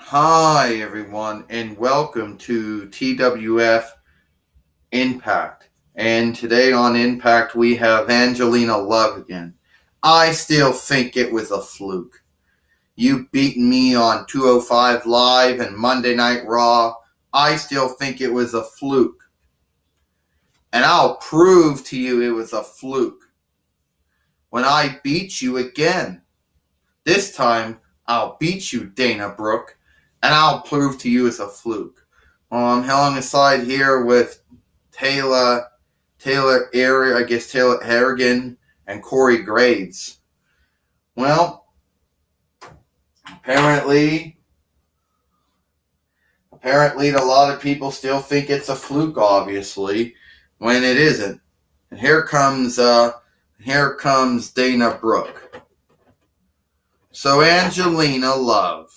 Hi, everyone, and welcome to TWF Impact. And today on Impact, we have Angelina Love again. I still think it was a fluke. You've beaten me on 205 Live and Monday Night Raw. I still think it was a fluke. And I'll prove to you it was a fluke when I beat you again. This time, I'll beat you, Dana Brooke, and I'll prove to you it's a fluke. I'm held aside here with Taylor Harrigan, and Corey Graves. Well, apparently a lot of people still think it's a fluke, obviously, when it isn't. And here comes Dana Brooke. So Angelina Love,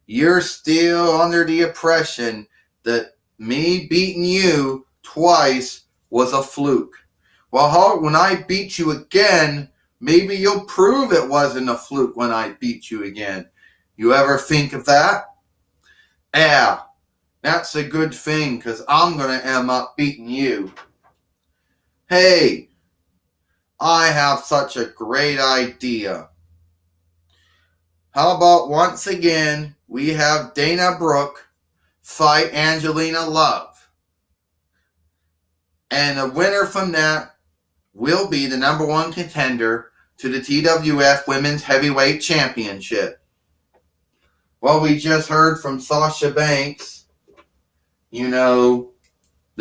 you're still under the impression that me beating you twice was a fluke. Well, when I beat you again, maybe you'll prove it wasn't a fluke when I beat you again. You ever think of that? Yeah, that's a good thing, because I'm going to end up beating you. Hey, I have such a great idea. How about once again, we have Dana Brooke fight Angelina Love. And the winner from that will be the number one contender to the TWF Women's Heavyweight Championship. Well, we just heard from Sasha Banks, the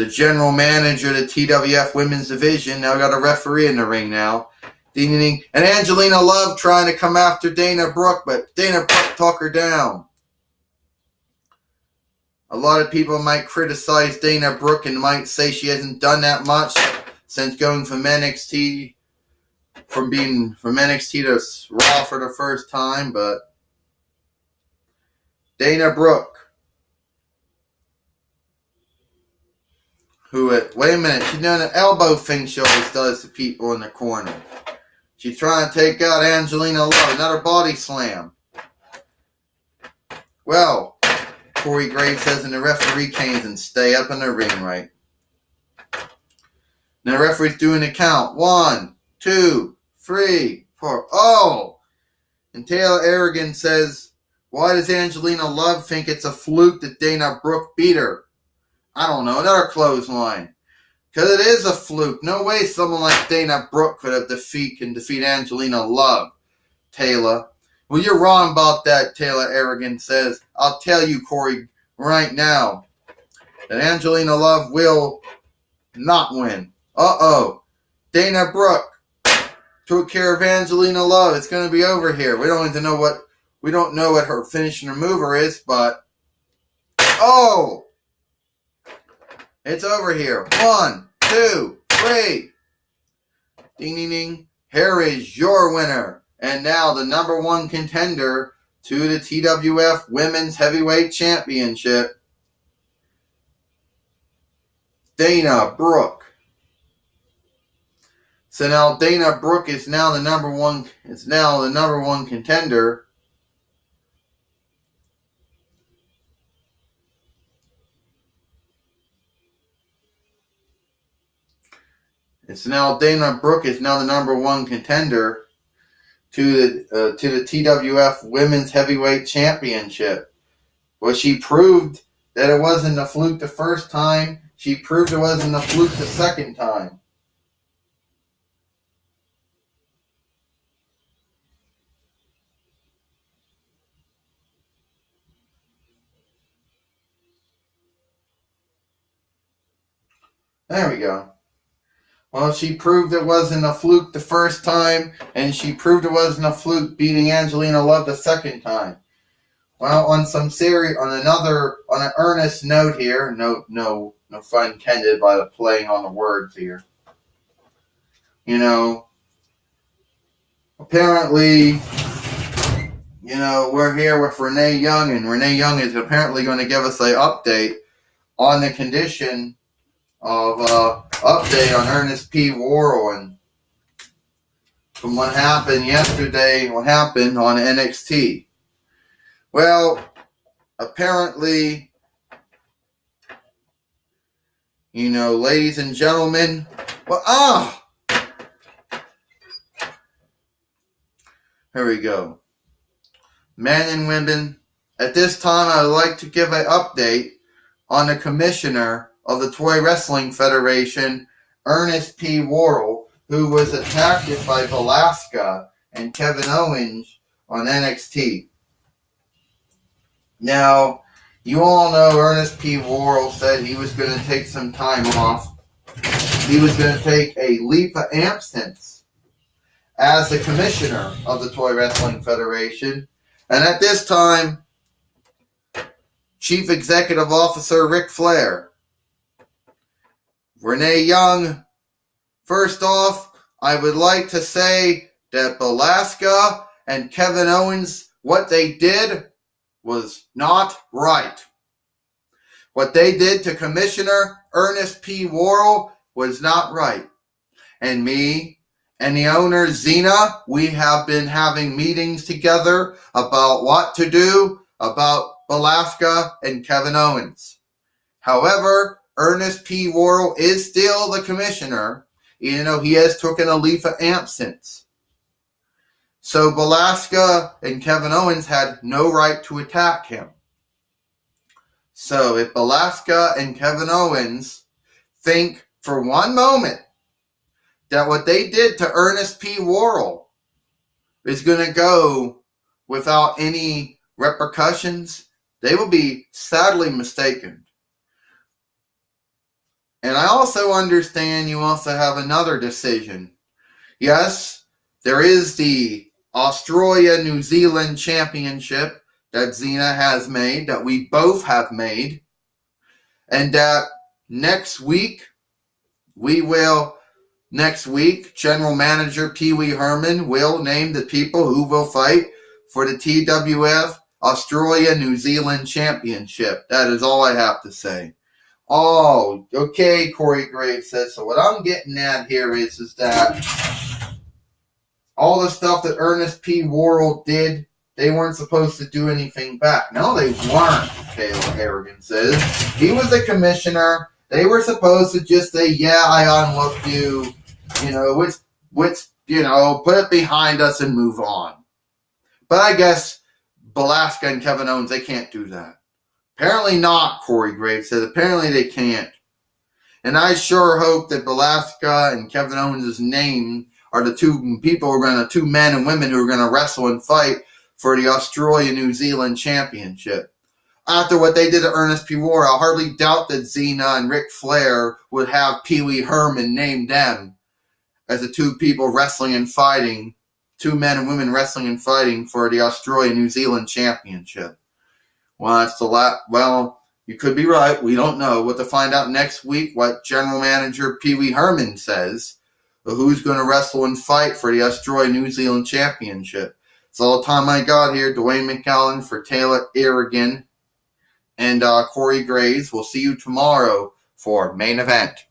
general manager of the TWF Women's Division. Now we got a referee in the ring now. Ding, ding, ding. And Angelina Love trying to come after Dana Brooke, but Dana Brooke talked her down. A lot of people might criticize Dana Brooke and might say she hasn't done that much since going from NXT to Raw for the first time, but Dana Brooke, wait a minute, she's doing an elbow thing she always does to people in the corner. She's trying to take out Angelina Love, another body slam. Well, Corey Graves says, and the referee came and stay up in the ring, right? Now the referee's doing the count. 1, 2, 3, 4. Oh! And Taylor Harrigan says, why does Angelina Love think it's a fluke that Dana Brooke beat her? I don't know, another clothesline. Because it is a fluke. No way someone like Dana Brooke could have defeat Angelina Love, Taylor. Well, you're wrong about that, Taylor Harrigan says. I'll tell you, Corey, right now, that Angelina Love will not win. Uh-oh. Dana Brooke took care of Angelina Love. It's going to be over here. We don't know what her finishing mover is, but oh! It's over here. 1, 2, 3. Ding, ding, ding. Here is your winner. And now the number one contender to the TWF Women's Heavyweight Championship, Dana Brooke. So now Dana Brooke is now the number one contender. Dana Brooke is now the number one contender to the TWF Women's Heavyweight Championship. Well, she proved that it wasn't a fluke the first time. She proved it wasn't a fluke the second time. There we go. Well, she proved it wasn't a fluke the first time, and she proved it wasn't a fluke beating Angelina Love the second time. Well, on an earnest note here, no fun intended by the playing on the words here. Apparently, we're here with Renee Young, and Renee Young is apparently going to give us an update on the condition of update on Ernest P. Worrell and from what happened yesterday, what happened on NXT. Well, apparently, ladies and gentlemen, here we go. Men and women, at this time I would like to give an update on the commissioner of the Toy Wrestling Federation, Ernest P. Worrell, who was attacked by Velasquez and Kevin Owens on NXT. Now, you all know Ernest P. Worrell said he was going to take some time off. He was going to take a leave of absence as the commissioner of the Toy Wrestling Federation. And at this time, Chief Executive Officer Ric Flair, Renee Young, first off, I would like to say that Velasquez and Kevin Owens, what they did was not right. What they did to Commissioner Ernest P. Worrell was not right. And me and the owner, Xena, we have been having meetings together about what to do about Velasquez and Kevin Owens. However, Ernest P. Worrell is still the commissioner, even though he has taken a leave of absence. So Velasquez and Kevin Owens had no right to attack him. So if Velasquez and Kevin Owens think for one moment that what they did to Ernest P. Worrell is going to go without any repercussions, they will be sadly mistaken. And I also understand you also have another decision. Yes, there is the Australia-New Zealand Championship that Xena has made, that we both have made, and that next week, General Manager Pee Wee Herman will name the people who will fight for the TWF Australia-New Zealand Championship. That is all I have to say. Oh, okay, Corey Graves says. So what I'm getting at here is that all the stuff that Ernest P. Worrell did, they weren't supposed to do anything back. No, they weren't, Taylor Harrigan says. He was the commissioner. They were supposed to just say, yeah, I unlooked you, put it behind us and move on. But I guess Velasquez and Kevin Owens, they can't do that. Apparently not, Corey Graves says. Apparently they can't. And I sure hope that Velasquez and Kevin Owens' name are the two men and women who are going to wrestle and fight for the Australia-New Zealand Championship. After what they did to Ernest P. Worrell, I hardly doubt that Xena and Ric Flair would have Pee Wee Herman name them as the two people wrestling and fighting, two men and women wrestling and fighting for the Australia-New Zealand Championship. Well, you could be right. We don't know. We'll have to find out next week what General Manager Pee Wee Herman says, or who's going to wrestle and fight for the Australia-New Zealand Championship. It's all the time I got here. Dwayne McAllen for Taylor Irrigan and Corey Graves. We'll see you tomorrow for Main Event.